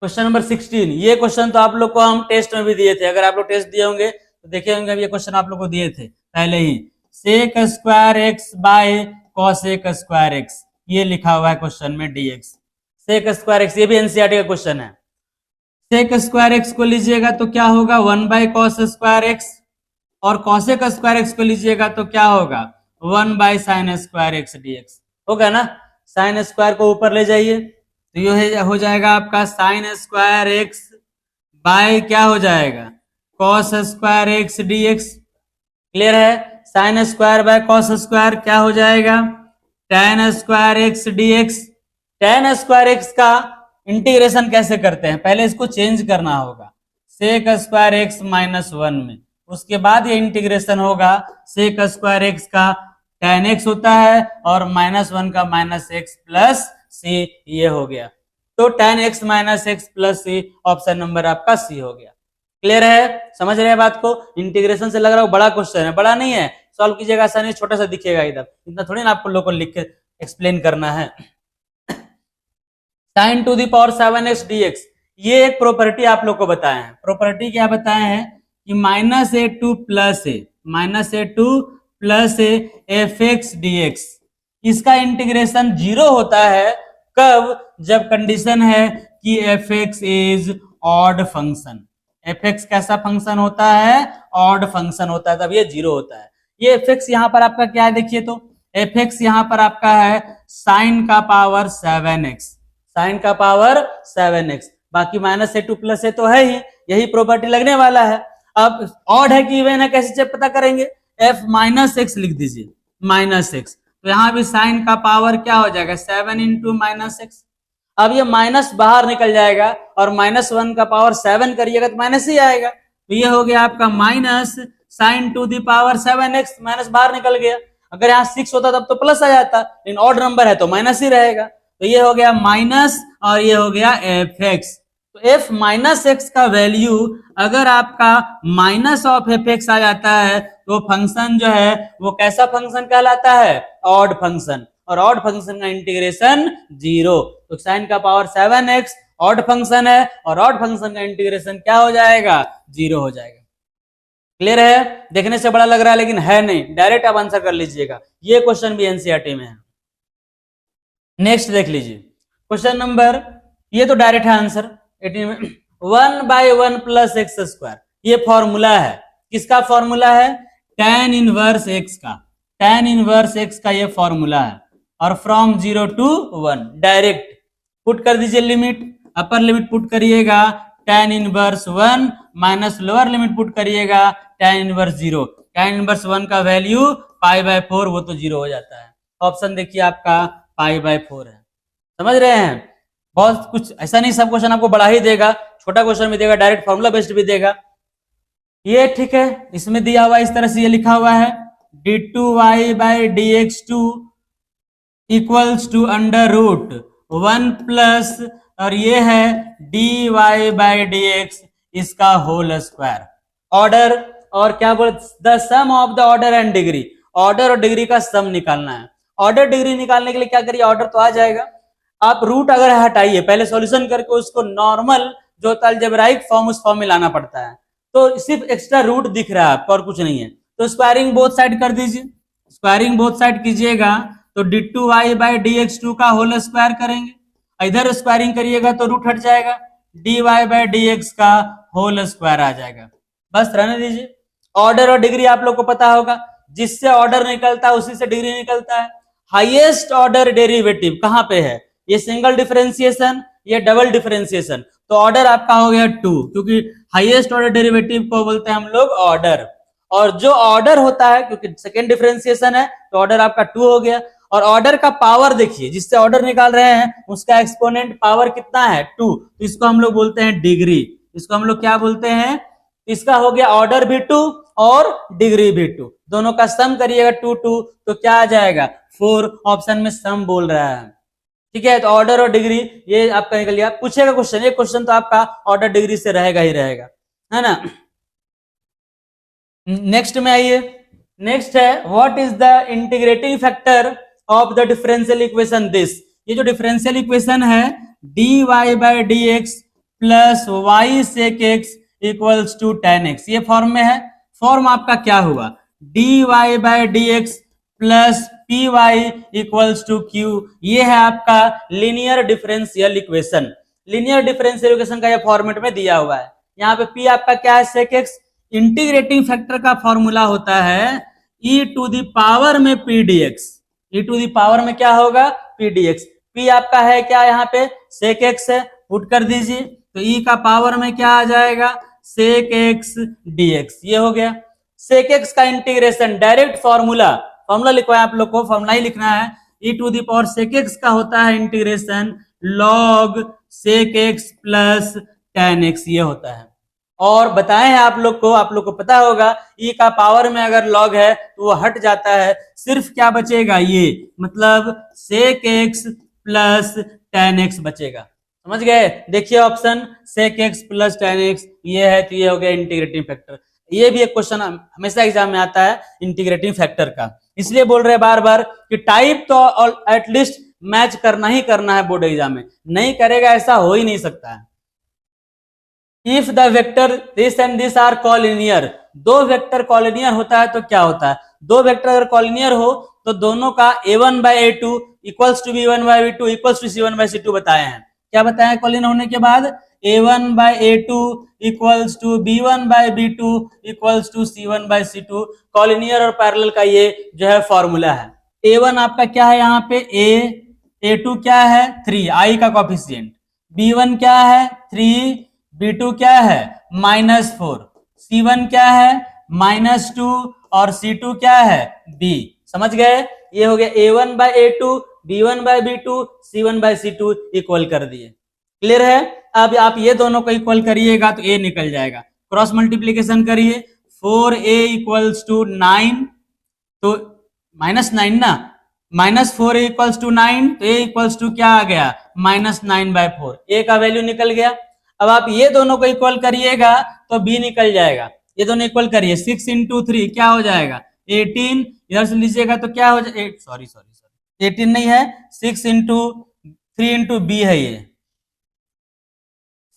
question number 16। ये क्वेश्चन तो आप लोग को हम टेस्ट में भी दिए थे, अगर आप लोग टेस्ट दिए होंगे तो देखे होंगे, ये क्वेश्चन आप लोग को दिए थे पहले ही। Sec square x by cosec square x, ये लिखा हुआ है क्वेश्चन में dx। सेक स्क्वायर एक्स, ये भी एनसीईआरटी का क्वेश्चन है। सेक स्क्वायर एक्स को लीजिएगा तो क्या होगा? 1 बाय कॉस स्क्वायर एक्स, और कॉसेक स्क्वायर एक्स को लीजिएगा तो क्या होगा? 1 by sine square x dx। होगा ना? साइन स्क्वायर को ऊपर ले जाइए तो ये हो जाएगा आपका साइन स्क्वायर एक्स बाय क्या हो जाएगा? Cos square x dx। Clear है? Sine square by cos square क्या हो जाएगा? tan square x dx। tan square x का इंटीग्रेशन कैसे करते हैं? पहले इसको चेंज करना होगा सेक स्क्वायर एक्स माइनस 1 में, उसके बाद ये इंटीग्रेशन होगा सेक स्क्वायर एक्स का tan x होता है और माइनस 1 का माइनस एक्स प्लस सी, ये हो गया। तो tan x minus x plus c, option number आपका सी हो गया। क्लियर है? समझ रहे हैं बात को? इंटीग्रेशन से लग रहा है बड़ा क्वेश्चन है, बड़ा नहीं है, सॉल्व कीजिएगा आसानी, छोटा सा दिखेगा इधर, इतना थोड़ी ना आपको लोगों को लिख के एक्सप्लेन करना है। sin to the power 7x dx, ये एक प्रॉपर्टी आप लोग को बताए हैं। प्रॉपर्टी क्या बताए हैं कि minus A two plus A F x D x, इसका इंटीग्रेशन 0 होता है कब? जब कंडीशन है कि F x is odd function. F x कैसा फंक्शन होता है? ऑड फंक्शन होता है, तब ये 0 होता है। ये एफ एक्स यहाँ पर आपका क्या है? देखिए तो एफ एक्स यहाँ पर आपका है साइन का पावर 7x, साइन का पावर 7x, बाकी माइनस ए टू प्लस ए तो है ही, यही प्रॉपर्टी लगने वाला है। अब ऑड है कि इवन है, कैसे चेक पता करेंगे? f माइनस एक्स लिख दीजिए, माइनस एक्स, तो यहाँ भी साइन का पावर क्या हो जाएगा? 7 इंटू माइनस एक्स। अब ये माइनस बाहर निकल जाएगा और -1 का पावर 7 करिएगा तो माइनस ही आएगा, तो ये हो गया आपका minus sine to the power 7x, minus बाहर निकल गया। अगर यहाँ 6 होता तब तो प्लस आ जाता, लेकिन ऑड नंबर है तो माइनस ही रहेगा, तो ये हो गया माइनस और ये हो गया fx। तो f माइनस एक्स का वैल्यू अगर आपका माइनस ऑफ fx आ जाता है तो फंक्शन जो है वो कैसा फंक्शन कहलाता है? ऑड फंक्शन, और ऑड फंक्शन का इंटीग्रेशन 0, तो साइन का पावर 7x ऑड फंक्शन है और ऑड फंक्शन का इंटीग्रेशन क्या हो जाएगा? 0 हो जाएगा। क्लियर है? देखने से बड़ा लग रहा है लेकिन है नहीं, डायरेक्ट आप आंसर कर लीजिएगा। ये क्वेश्चन भी एनसीईआरटी में है। नेक्स्ट देख लीजिए क्वेश्चन नंबर, ये तो डायरेक्ट है आंसर 18 में। 1/1 प्लस एक्स स्क्वायर, ये फॉर्मूला है, किसका फॉर्मूला है? tan इनवर्स एक्स का, tan इनवर्स एक्स का ये फॉर्मूला है, और फ्रॉम 0 to 1 डायरेक्ट पुट कर दीजिए लिमिट, अपर लिमिट पुट करिएगा tan inverse 1 minus lower limit put करिएगा tan इनवर्स 0, tan इनवर्स 1 का वैल्यू π/4, वो तो 0 हो जाता है। ऑप्शन देखिए आपका π/4 है। समझ रहे हैं? बहुत कुछ ऐसा नहीं सब क्वेश्चन आपको बड़ा ही देगा, छोटा क्वेश्चन भी देगा, डायरेक्ट फॉर्मूला बेस्ड भी देगा। ये ठीक है, इसमें दिया हुआ इस तरह से ये लिखा हुआ है d2y/dx2 equals to under root 1 plus और ये है dy/dx इसका होल स्क्वायर। ऑर्डर और क्या बोल, the sum of the order and degree, order और डिग्री का सम निकालना है। ऑर्डर डिग्री निकालने के लिए क्या करिए, ऑर्डर तो आ जाएगा, आप रूट अगर हटाइए पहले सॉल्यूशन करके उसको नॉर्मल जो होता है अलजेब्राइक फॉर्म, उस फॉर्म में लाना पड़ता है, तो सिर्फ एक्स्ट्रा रूट दिख रहा है आपको और कुछ नहीं है, तो स्क्वायरिंग बोथ साइड कर दीजिए। स्क्वायरिंग बोथ साइड कीजिएगा तो d2y/dx2 का होल स्क्वायर करेंगे, इधर स्क्वायरिंग करिएगा तो रूट हट जाएगा, dy/dx का होल स्क्वायर आ जाएगा। बस रहने दीजिए। ऑर्डर और डिग्री आप लोग को पता होगा, जिससे ऑर्डर निकलता है उसी से डिग्री निकलता है। हाईएस्ट ऑर्डर डेरिवेटिव कहां पे है? ये सिंगल डिफरेंशिएशन, ये डबल डिफरेंशिएशन, तो ऑर्डर आपका हो गया 2, क्योंकि हाईएस्ट ऑर्डर डेरिवेटिव को बोलते हैं हम लोग ऑर्डर, और जो ऑर्डर होता है क्योंकि सेकेंड डिफरेंशिएशन है तो ऑर्डर आपका 2 हो गया। और ऑर्डर का पावर देखिए, जिससे ऑर्डर निकाल रहे हैं उसका एक्सपोनेंट पावर कितना है? 2, तो इसको हम लोग बोलते हैं डिग्री। इसको हम लोग क्या बोलते हैं? इसका हो गया ऑर्डर भी 2 और डिग्री भी 2, दोनों का सम करिएगा 2 2, तो क्या आ जाएगा? 4। ऑप्शन में सम बोल रहा है, ठीक है। तो ऑर्डर और डिग्री ये आपका निकल गया। पूछेगा क्वेश्चन, एक क्वेश्चन तो आपका ऑर्डर डिग्री से रहेगा ही रहेगा, है ना। नेक्स्ट में आइए, नेक्स्ट है what is the integrating factor of the differential equation this. ये जो डिफरेंशियल इक्वेशन है dy/dx plus y sec x equals to tan x, ये फॉर्म में है। फॉर्म आपका क्या हुआ? dy/dx plus py equals to q, ये है आपका linear differential equation. Linear differential equation का ये फॉर्मेट में दिया हुआ है। यहाँ पे p आपका क्या है? sec x। इंटीग्रेटिंग फैक्टर का फॉर्मूला होता है e टू द पावर में p dx, e to the power में क्या होगा? p dx। p आपका है क्या? यहाँ पे sec x है, पुट कर दीजिए तो e का पावर में क्या आ जाएगा? sec x dx, ये हो गया। sec x का इंटीग्रेशन डायरेक्ट फॉर्मूला लिखवाया आप लोग को, फॉर्मूला ही लिखना है। e to the power sec x का होता है integration log sec x plus tan x, ये होता है। और बताए हैं आप लोग को पता होगा e का पावर में अगर log है तो वो हट जाता है, सिर्फ क्या बचेगा? ये मतलब sec x plus tan x बचेगा। समझ गए? देखिए option sec x plus tan x ये है, तो ये हो गया इंटीग्रेटिंग फैक्टर। ये भी एक क्वेश्चन हमेशा एग्जाम में आता है इंटीग्रेटिंग फैक्टर का, इसलिए बोल रहे बार बार कि टाइप तो एटलीस्ट मैच करना ही करना है बोर्ड एग्जाम में, नहीं करेगा ऐसा हो ही नहीं सकता है। If the vector this and this are collinear, दो वेक्टर कॉलिनियर होता है तो क्या होता है? दो वेक्टर अगर कॉलिनियर हो तो दोनों का a1/a2 equals to b1/b2 equals to c1/c2 बताए हैं। क्या बताया है? कॉलिनियर होने के बाद a1/a2 equals to b1/b2 equals to c1/c2, collinear और पैरेलल का ये जो है फॉर्मूला है। a1 आपका क्या है? यहाँ पे a2 क्या है? 3, i का कॉफिशिएंट, b1 क्या है? 3, b2 क्या है? -4, C1 क्या है -2 और C2 क्या है B। समझ गए? ये हो गया A1 bye A2, B1 bye B2, C1 bye C2 equal कर दिए। क्लियर है? अब आप ये दोनों को इक्वल करिएगा तो A निकल जाएगा। क्रॉस मल्टीप्लीकेशन करिए, 4A इक्वल्स टू 9, तो -9 ना, -4A इक्वल्स टू 9, तो A इक्वल्स टू क्या आ गया -9/4। A का वैल्यू निकल गया। अब आप ये दोनों को इक्वल करिएगा तो B निकल जाएगा। ये दोनों इक्वल करिए, 6 × 3 क्या हो जाएगा 18, इधर से लीजिएगा तो क्या हो जाएगा, सॉरी 18 नहीं है, 6 × 3 × B है, ये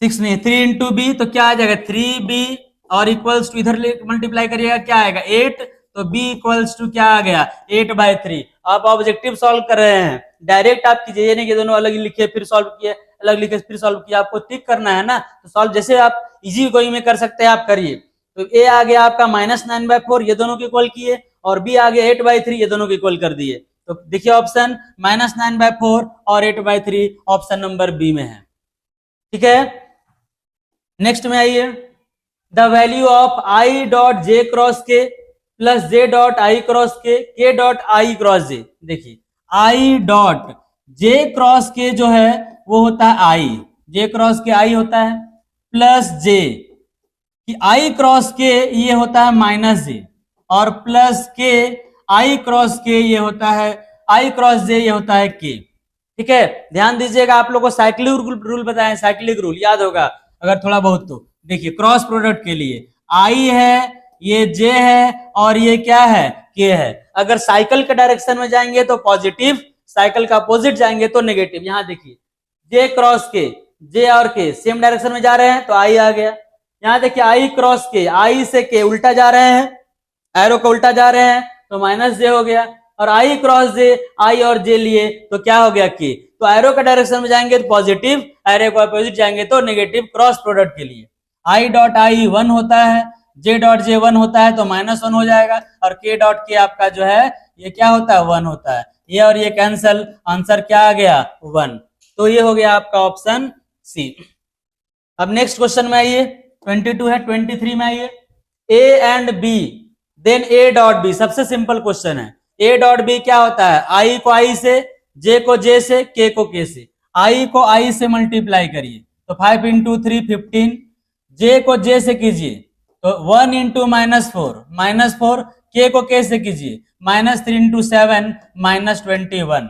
6 नहीं, 3 × B, तो क्या आ जाएगा 3B और इक्वल्स टू इधर मल्टीप्लाई करिएगा क्या आएगा 8, तो B इक्वल्स टू क्या आ गया 8/3। आप ऑब्जेक्टिव सॉल्व कर रहे हैं, डायरेक्ट आप कीजिए, ये नहीं कि दोनों अलग ही लिखे फिर सॉल्व किए, अलग लिखे फिर सॉल्व किया। आपको टिक करना है ना, तो सॉल्व जैसे आप इजी गोइंग में कर सकते हैं आप करिए। तो A आ गया आपका -9/4, ये दोनों को इक्वल किए, और B आ गया 8/3, ये दोनों को इक्वल कर दिए। तो देखिए ऑप्शन -9/4 और 8/3 ऑप्शन नंबर बी में है। ठीक है, नेक्स्ट में आइए, the value of I dot J cross K plus J dot I cross K dot I cross J। देखिए I dot J cross K जो है वो होता है I, J cross K I होता है, प्लस J कि I क्रॉस K ये होता है -J, और plus K I cross K ये होता है I क्रॉस J ये होता है K। ठीक है, ध्यान दीजिएगा, आप लोगों को साइक्लिक रूल बताएं, साइक्लिक रूल याद होगा अगर थोड़ा बहुत तो। देखिए क्रॉस प्रोडक्ट के लिए I है, ये J है, और ये क्या है K है। अगर साइकिल के डायरेक्शन में जाएंगे तो पॉजिटिव, साइकिल का अपोजिट जाएंगे तो नेगेटिव। यहाँ देखिए J क्रॉस K, J और K सेम डायरेक्शन में जा रहे हैं तो I आ गया। यहाँ देखिए I क्रॉस K, I से K उल्टा जा रहे हैं, एरो को उल्टा जा रहे हैं तो -J हो गया, और I क्रॉस J, I और J लिए तो क्या हो गया K। तो एरो का डायरेक्शन में जाएंगे तो पॉजिटिव, एरो को अपोजिट जाएंगे तो नेगेटिव। क्रॉस प्रोडक्ट के लिए I डॉट I 1 होता है, J डॉट J 1 होता है तो -1 हो जाएगा, और K डॉट K आपका जो है ये क्या होता है 1 होता है। ये और ये कैंसल, आंसर क्या आ गया 1। तो ये हो गया आपका ऑप्शन सी। अब नेक्स्ट क्वेश्चन में आइए, 22 है, 23 में आइए, A and B then A dot B। सबसे सिंपल क्वेश्चन है। A डॉट B क्या होता है, I को I से, J को J से, K को K से। I को I से मल्टीप्लाई करिए तो 5 × 3 15, J को J से कीजिए तो 1 × -4, K को K से कीजिए -3 × 7 -21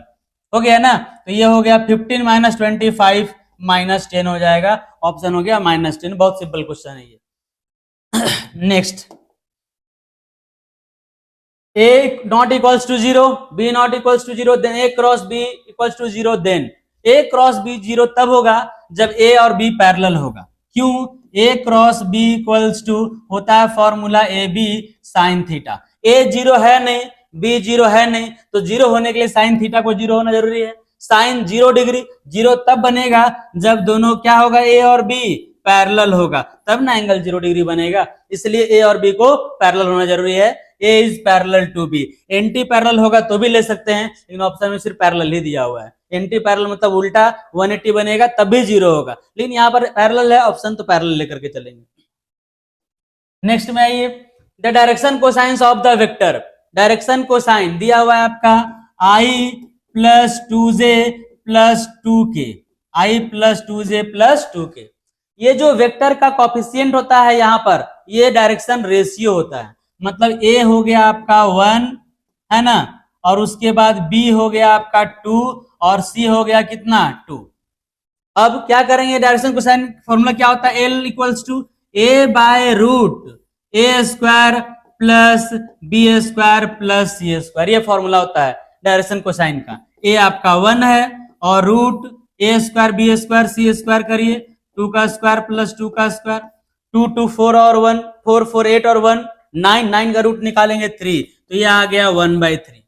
हो गया ना। तो ये हो गया 15 - 25 -10 हो जाएगा, ऑप्शन हो गया -10। बहुत सिंपल क्वेश्चन है ये। Next, A not equals to 0, B not equals to 0, then A cross B equals to 0, then A cross B 0 तब होगा जब A और B पैरेलल होगा। क्यों? A cross B equals to होता है formula AB sine theta. A 0 है नहीं, B 0 है नहीं, तो 0 होने के लिए साइन थीटा को 0 होना जरूरी है। साइन 0 डिग्री 0 तब बनेगा जब दोनों क्या होगा A और B पैरेलल होगा, तब ना एंगल 0 डिग्री बनेगा। इसलिए A और B को पैरेलल होना जरूरी है। A is parallel to B। Anti parallel होगा तो भी ले सकते हैं, लेकिन ऑप्शन में सिर्फ पैरेलल ही दिया हुआ है। एंटी पैरेलल मतलब उल्टा 180 बनेगा तब भी 0 होगा, लेकिन यहाँ पर पैरेलल है, ऑप्शन तो पैरेलल लेकर के चलेंगे। नेक्स्ट में आइए, the direction cosines of the vector. Direction cosine दिया हुआ है आपका I + 2J + 2K, I + 2J + 2K। ये जो वेक्टर का कॉफिशिएंट होता है यहाँ पर, ये डायरेक्शन रेशियो होता है। मतलब A हो गया आपका 1 है ना, और उसके बाद B हो गया आपका 2, और C हो गया कितना 2। अब क्या करेंगे, डायरेक्शन कोसाइन फॉर्मूला क्या होता है, L = A/√A² plus B² plus C²। ये फॉर्मूला होता है डायरेक्शन कोसाइन का। A आपका 1 है और रूट A² B² C² करिए 2 का स्क्वायर प्लस 2 का स्क्वायर, 2 2 4 और 1 4 4 8 और 1 9 9 का रूट निकालेंगे 3, तो ये आ गया 1/3।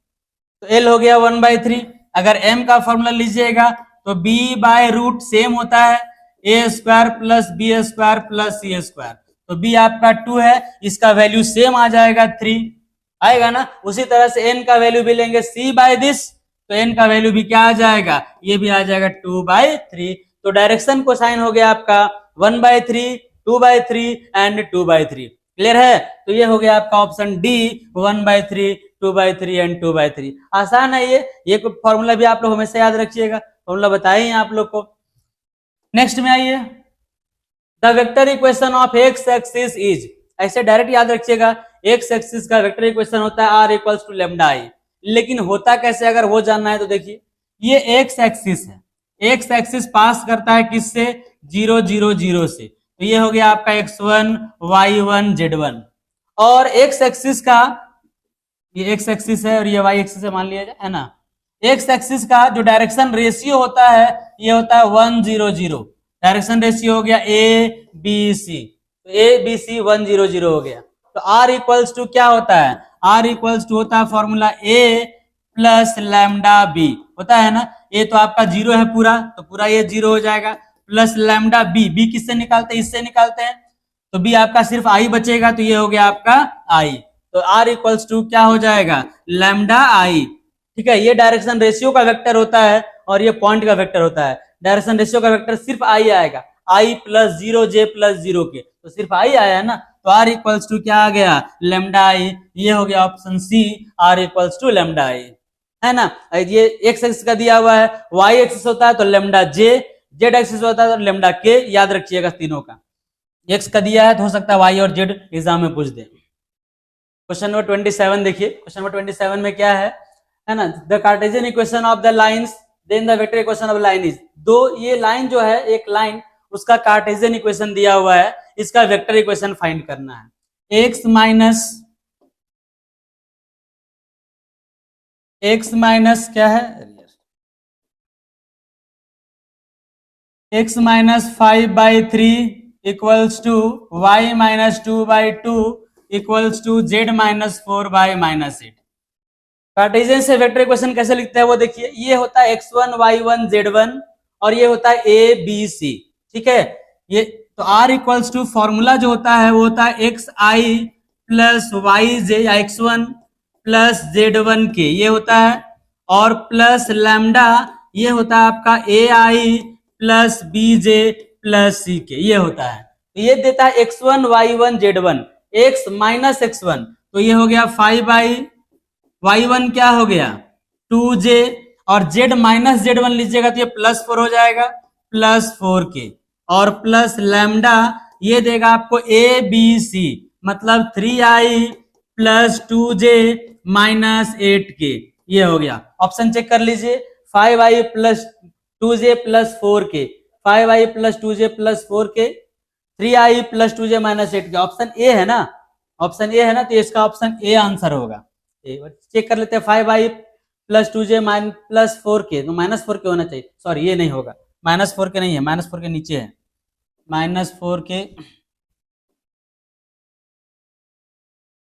तो L हो गया 1/3। अगर M का फॉर्मूला लीजिएगा तो B/रूट सेम होता है A² plus B² plus C²। तो B आपका 2 है, इसका वैल्यू सेम आ जाएगा 3 आएगा ना। उसी तरह से N का वैल्यू भी लेंगे C/दिस, तो N का वैल्यू भी क्या आ जाएगा, ये भी आ जाएगा 2/3। तो डायरेक्शन कोसाइन हो गया आपका 1/3, 2/3 एंड 2/3। क्लियर है? तो ये हो गया आपका ऑप्शन डी 1/3, 2/3 एंड 2/3। आसान है ये फॉर्मूला भी आप लोग हमेशा याद रखिएगा, फॉर्मूला बताए हैं आप लोग को। नेक्स्ट में आइए, the vector equation of x axis is, ऐसे डायरेक्ट याद रखिएगा, एक्स एक्सिस का वेक्टर इक्वेशन होता है r equals to lambda i. लेकिन होता कैसे अगर वो जानना है तो देखिए, ये एक्स एक्सिस है, एक्स एक्सिस पास करता है किससे? 0 0 0 से, तो ये हो गया आपका x1 y1 z1। और एक्स एक्सिस का, ये एक्स एक्सिस है और ये वाई एक्सिस है मान लिया जाए, है ना। एक्स एक्सिस का जो डायरेक्शन रेशियो होता है ये होता है 1 0 0, डायरेक्शन रेशियो हो गया ए बी सी, तो ए बी सी 1 0 0 हो गया। तो आर इक्वल्स टू क्या होता है? आर इक्वल्स टू होता है फॉर्मूला ए प्लस लैम्डा बी, होता है ना। ए तो आपका 0 है पूरा, तो पूरा ये 0 हो जाएगा, प्लस लैम्डा बी, बी किससे निकालते हैं? इससे निकालते हैं, तो बी आपका सिर्फ आई बचेगा, तो ये हो गया आपका आई। तो आर इक्वल्स टू क्या हो जाएगा? लैम्डा आई। ठीक है, ये डायरेक्शन रेशियो का वेक्टर होता है और ये पॉइंट का वेक्टर होता है। डायरेक्शन रेशियो का वेक्टर सिर्फ आई आएगा, आई प्लस 0 जे प्लस 0 के, तो सिर्फ आई आया है ना, तो आर इक्वल्स टू क्या आ गया? Lambda i. ये हो गया option c, r equals to lambda i, है ना। ये एक्स एक्सिस का दिया हुआ है, वाई एक्सिस होता है तो लैम्डा जे, जेड एक्सिस होता है तो लैम्डा के, याद रखिएगा तीनों का। एक्स का दिया है तो हो सकता है वाई और जेड एग्जाम में पूछ दे। क्वेश्चन नंबर 27 देखिए, क्वेश्चन नंबर 27 में क्या है ना, the Cartesian equation of the lines then the vector equation of line is. दो ये लाइन जो है, एक लाइन, उसका कार्टेशियन इक्वेशन दिया हुआ है, इसका वेक्टर इक्वेशन फाइंड करना है। एक्स माइनस क्या है? x minus 5/3 equals to y minus 2/2 equals to z minus 4/-8। Cartesian से वेक्टर इक्वेशन कैसे लिखते हैं वो देखिए, ये होता है x1 y1 z1 और ये होता है a b c। ठीक है, ये तो r इक्वल्स टू फॉर्मूला जो होता है वो होता है xi प्लस yj या x1 प्लस z1 के, ये होता है, और प्लस लैम्डा ये होता है आपका ai plus bj plus c के, ये होता है। तो ये देता है x1 y1 z1, x माइनस x1, तो ये हो गया 5/y1 क्या हो गया? 2j, और z माइनस z1 लीजिएगा तो ये प्लस 4 हो जाएगा, प्लस 4 के, और प्लस लैम्डा ये देगा आपको a b c, मतलब 3i प्लस 2j माइनस 8 के, ये हो गया। ऑप्शन चेक कर लीजिए, 5i प्लस 2j प्लस 4 के, 5i प्लस 2j प्लस 4 के, 3i प्लस 2j माइनस 8 के, ऑप्शन ए है ना, ऑप्शन ए है ना, तो इसका ऑप्शन ए आंसर होगा। चेक कर लेते हैं, 5i प्लस 2j प्लस 4 के, तो माइनस 4 के होना चाहिए, सॉरी ये नहीं होगा, माइनस 4 के नहीं है, माइनस 4 के नीचे है, माइनस 4 के,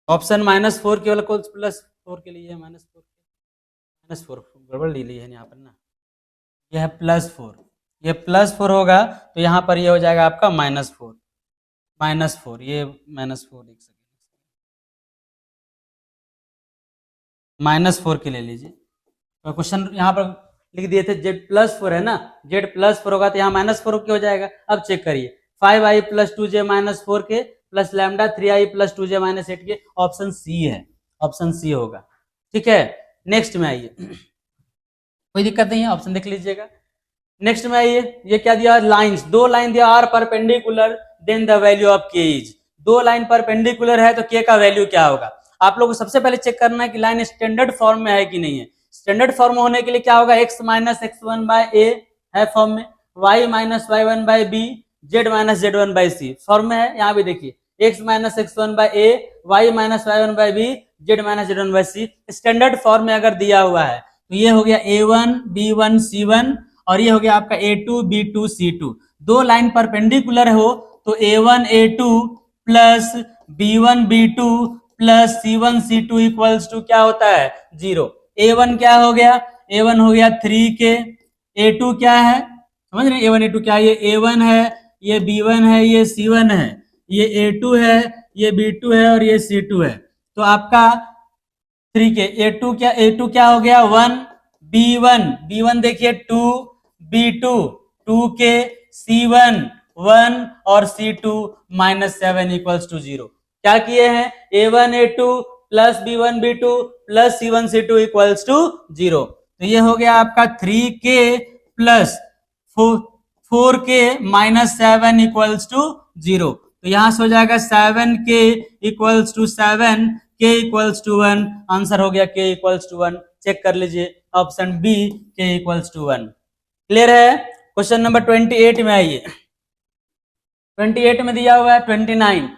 ऑप्शन माइनस 4 के वाला प्लस 4 के लिए है, माइनस 4 गड़बड़ ले ली है यहाँ पर ना, यह है प्लस 4, ये प्लस 4 होगा तो यहाँ पर ये हो जाएगा आपका माइनस 4, ये माइनस 4 देख सकते, माइनस 4 के ले लीजिए। तो क्वेश्चन यहाँ पर लिख दिए थे z प्लस 4 है ना, z प्लस 4 होगा तो यहाँ माइनस 4 के हो जाएगा। अब चेक करिए, 5i प्लस 2j माइनस 4 के plus lambda 3i plus 2j minus 8 के, ऑप्शन सी है, ऑप्शन सी होगा। ठीक है, नेक्स्ट में आइए, कोई दिक्कत नहीं है, ऑप्शन देख लीजिएगा। नेक्स्ट में आइए, ये क्या दिया? लाइंस, दो लाइन दिया, are perpendicular then the value of k is. दो लाइन परपेंडिकुलर है तो के का वैल्यू क्या होगा? आप लोगों को सबसे पहले चेक करना है कि लाइन स्टैंडर्ड फॉर्म में है कि नहीं है। स्टैंडर्ड फॉर्म होने के लिए क्या होगा? x माइनस x1 बाय ए है फॉर्म में, y माइनस y1 बाय बी, z माइनस z1 बाय सी फॉर्म में है। यहाँ भी देखिए x माइनस x1 बाय ए, y माइनस y1 बाय बी, z माइनस z1 by c, standard form में अगर दिया हुआ है तो ये हो गया a1 b1 c1 और ये हो गया आपका a2 b2 c2। दो लाइन परपेंडिकुलर हो तो a1 a2 plus b1 b2 plus c1 c2 equals to क्या होता है? 0। a1 क्या हो गया? a1 हो गया 3 के, a2 क्या है? समझ रहे? a1 a2 क्या है? ये a1 है, ये b1 है, ये c1 है, ये a2 है, ये b2 है और ये c2 है। तो आपका 3 के a2 क्या हो गया? 1, b1 देखिए 2, b2 2 के, c1 1 और c2 -7 इक्वल्स टू 0। क्या किए हैं, A1 A2 plus B1 B2 plus C1 C2 equals to 0। तो ये हो गया आपका 3K plus 4K minus 7 equals to 0। तो यहां से हो जाएगा 7K equals to 7, K equals to 1। Answer हो गया K इक्वल्स टू 1। चेक कर लीजिए option B K equals to 1। Clear है। क्वेश्चन नंबर 28 में आइए। 28 में दिया हुआ है 29,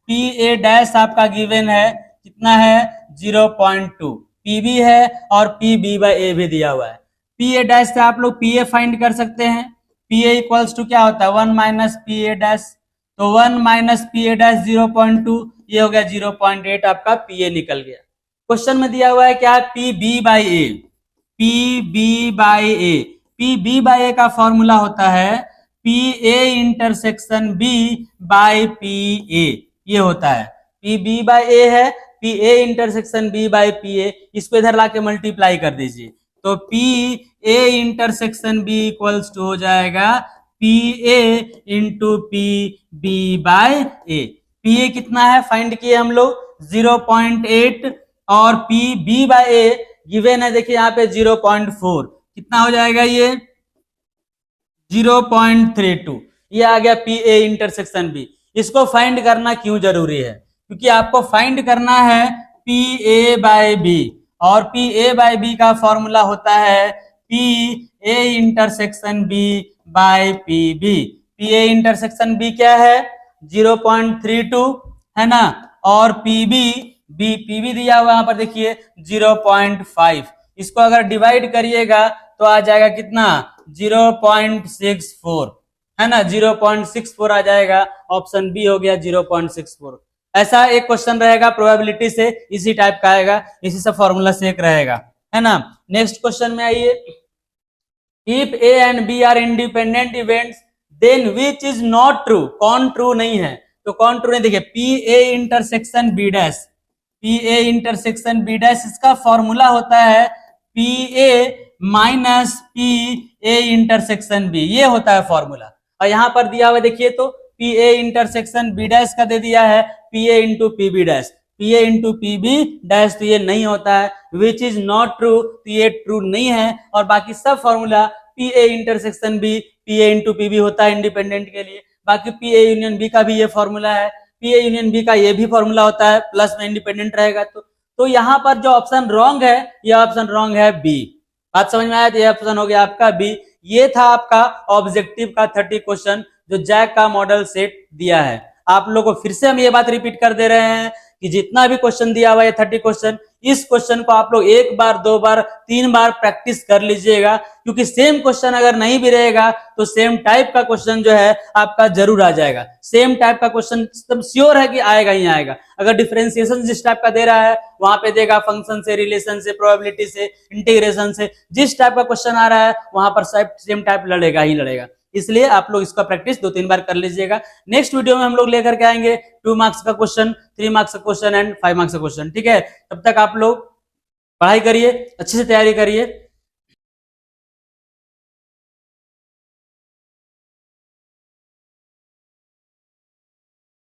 PA डैश आपका गिवन है, कितना है 0.2, PB है और PB बाय A भी दिया हुआ है। PA डैश से आप लोग PA फाइंड कर सकते हैं। PA इक्वल्स टू क्या होता है 1 माइनस PA डैश, तो 1 माइनस PA डैश 0.2, ये हो गया 0.8, आपका PA निकल गया। क्वेश्चन में दिया हुआ है क्या, PB by A, PB by A, PB by A का फॉर्मूला होता है PA intersection B by PA, ये होता है। PB बाय A है, PA intersection B by PA, इसको इधर लाके मल्टीप्लाई कर दीजिए, तो PA intersection B equals to हो जाएगा PA into PB by A। PA कितना है फाइंड किए हम लोग 0.8 और PB बाय A गिवन है, देखिए यहाँ पे 0.4, कितना हो जाएगा ये 0.32, ये आ गया PA इंटरसेक्शन B। इसको फाइंड करना क्यों जरूरी है, क्योंकि आपको फाइंड करना है PA बाय B, और PA बाय B का फॉर्मूला होता है PA intersection B by PB। PA intersection B क्या है 0.32 है ना, और PB दिया हुआ यहाँ पर देखिए 0.5, इसको अगर डिवाइड करिएगा तो आ जाएगा कितना 0.64 है ना, 0.64 आ जाएगा। ऑप्शन बी हो गया 0.64। ऐसा एक क्वेश्चन रहेगा प्रोबेबिलिटी से, इसी टाइप का आएगा, इसी से फॉर्मूला से एक रहेगा, है ना। नेक्स्ट क्वेश्चन में आइए, if A and B are independent events then which is not true, कौन ट्रू नहीं है, तो कौन ट्रू नहीं, देखिए PA intersection B dash, PA intersection B dash, इसका फॉर्मूला होता है PA minus PA intersection B, ये होता है फॉर्मूला। और यहां पर दिया हुआ देखिए तो PA इंटरसेक्शन B डैश का दे दिया है PA into PB dash, PA into PB dash, तो ये नहीं होता है। विच इज नॉट ट्रू, तो ये ट्रू नहीं है। और बाकी सब formula PA intersection B PA into PB होता है इंडिपेंडेंट के लिए। बाकी PA यूनियन B का भी ये फॉर्मूला है, PA यूनियन B का ये भी फॉर्मूला होता है, प्लस में इंडिपेंडेंट रहेगा। तो यहाँ पर जो ऑप्शन रॉन्ग है, ये ऑप्शन रॉन्ग है बी। बात समझ में आया, तो ये ऑप्शन हो गया आपका बी। ये था आपका ऑब्जेक्टिव का 30 क्वेश्चन जो जैक का मॉडल सेट दिया है। आप लोगों को फिर से हम ये बात रिपीट कर दे रहे हैं कि जितना भी क्वेश्चन दिया हुआ है 30 क्वेश्चन, इस क्वेश्चन को आप लोग 1 बार 2 बार 3 बार प्रैक्टिस कर लीजिएगा, क्योंकि सेम क्वेश्चन अगर नहीं भी रहेगा तो सेम टाइप का क्वेश्चन जो है आपका जरूर आ जाएगा। सेम टाइप का क्वेश्चन एकदम श्योर है कि आएगा ही आएगा। अगर डिफरेंशिएशन जिस टाइप का दे रहा है वहां पे देगा फंक्शन से, रिलेशन से, प्रोबेबिलिटी से, इंटीग्रेशन से, जिस टाइप का क्वेश्चन आ रहा है वहां पर सेम टाइप लड़ेगा ही लड़ेगा। इसलिए आप लोग इसका प्रैक्टिस 2-3 बार कर लीजिएगा। नेक्स्ट वीडियो में हम लोग लेकर के आएंगे 2 मार्क्स का क्वेश्चन, 3 मार्क्स का क्वेश्चन एंड 5 मार्क्स का क्वेश्चन। ठीक है, तब तक आप लोग पढ़ाई करिए, अच्छे से तैयारी करिए।